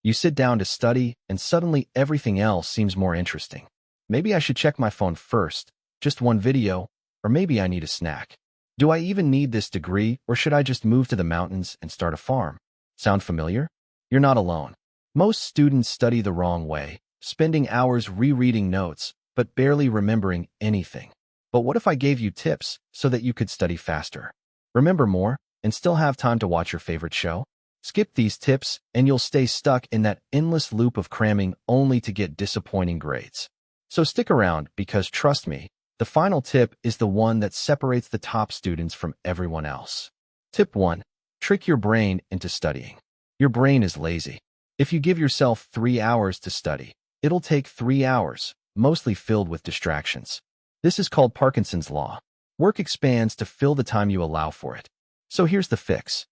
You sit down to study, and suddenly everything else seems more interesting. Maybe I should check my phone first, just one video, or maybe I need a snack. Do I even need this degree, or should I just move to the mountains and start a farm? Sound familiar? You're not alone. Most students study the wrong way, spending hours rereading notes, but barely remembering anything. But what if I gave you tips so that you could study faster, remember more, and still have time to watch your favorite show? Skip these tips, and you'll stay stuck in that endless loop of cramming only to get disappointing grades. So stick around, because trust me, the final tip is the one that separates the top students from everyone else. Tip 1. Trick your brain into studying. Your brain is lazy. If you give yourself 3 hours to study, it'll take 3 hours, mostly filled with distractions. This is called Parkinson's law. Work expands to fill the time you allow for it. So here's the fix.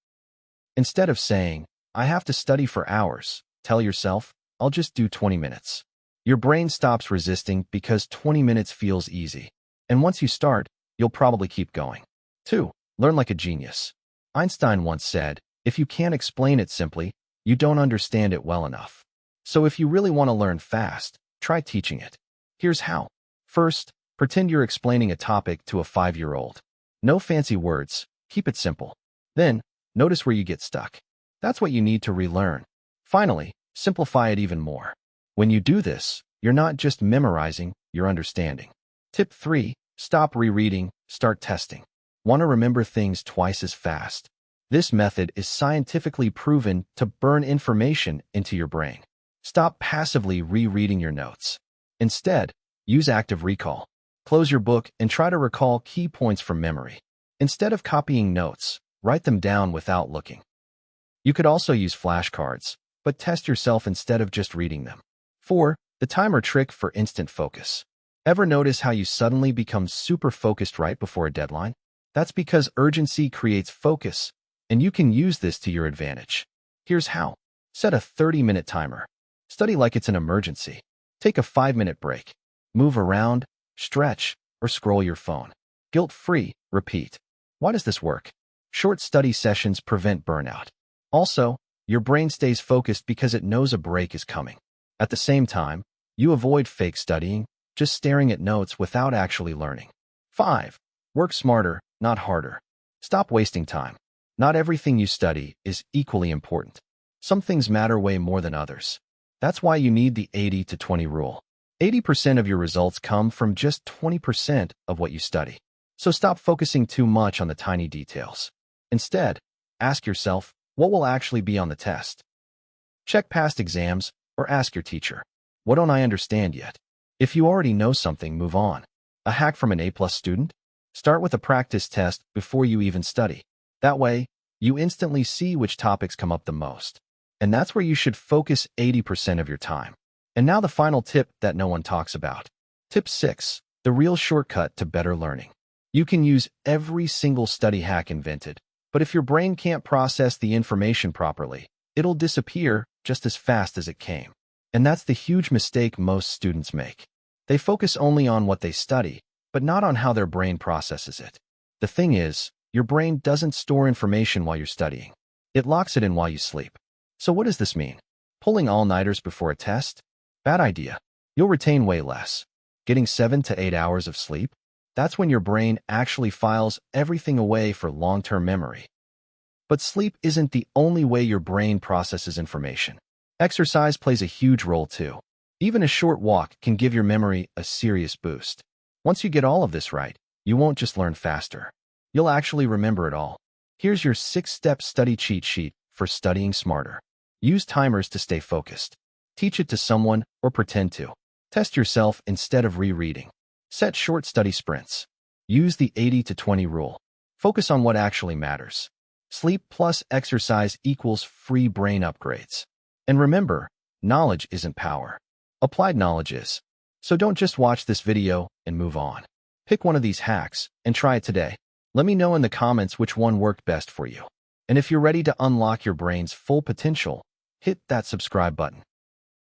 Instead of saying, I have to study for hours, tell yourself, I'll just do 20 minutes. Your brain stops resisting because 20 minutes feels easy. And once you start, you'll probably keep going. 2. Learn like a genius. Einstein once said, if you can't explain it simply, you don't understand it well enough. So if you really want to learn fast, try teaching it. Here's how. First, pretend you're explaining a topic to a 5-year-old. No fancy words, keep it simple. Then, notice where you get stuck. That's what you need to relearn. Finally, simplify it even more. When you do this, you're not just memorizing, you're understanding. Tip 3. Stop rereading, start testing. Want to remember things twice as fast? This method is scientifically proven to burn information into your brain. Stop passively rereading your notes. Instead, use active recall. Close your book and try to recall key points from memory. Instead of copying notes, write them down without looking. You could also use flashcards, but test yourself instead of just reading them. 4. The timer trick for instant focus. Ever notice how you suddenly become super focused right before a deadline? That's because urgency creates focus, and you can use this to your advantage. Here's how. Set a 30-minute timer. Study like it's an emergency. Take a 5-minute break. Move around, stretch, or scroll your phone. Guilt-free, repeat. Why does this work? Short study sessions prevent burnout. Also, your brain stays focused because it knows a break is coming. At the same time, you avoid fake studying, just staring at notes without actually learning. 5. Work smarter, not harder. Stop wasting time. Not everything you study is equally important. Some things matter way more than others. That's why you need the 80-20 rule. 80% of your results come from just 20% of what you study. So stop focusing too much on the tiny details. Instead, ask yourself, what will actually be on the test? Check past exams or ask your teacher, what don't I understand yet? If you already know something, move on. A hack from an A+ student? Start with a practice test before you even study. That way, you instantly see which topics come up the most. And that's where you should focus 80% of your time. And now the final tip that no one talks about. Tip 6. The real shortcut to better learning. You can use every single study hack invented, but if your brain can't process the information properly, it'll disappear just as fast as it came. And that's the huge mistake most students make. They focus only on what they study, but not on how their brain processes it. The thing is, your brain doesn't store information while you're studying. It locks it in while you sleep. So what does this mean? Pulling all-nighters before a test? Bad idea. You'll retain way less. Getting 7 to 8 hours of sleep? That's when your brain actually files everything away for long-term memory. But sleep isn't the only way your brain processes information. Exercise plays a huge role too. Even a short walk can give your memory a serious boost. Once you get all of this right, you won't just learn faster. You'll actually remember it all. Here's your 6-step study cheat sheet for studying smarter. Use timers to stay focused. Teach it to someone or pretend to. Test yourself instead of rereading. Set short study sprints. Use the 80-20 rule. Focus on what actually matters. Sleep plus exercise equals free brain upgrades. And remember, knowledge isn't power. Applied knowledge is. So don't just watch this video and move on. Pick one of these hacks and try it today. Let me know in the comments which one worked best for you. And if you're ready to unlock your brain's full potential, hit that subscribe button.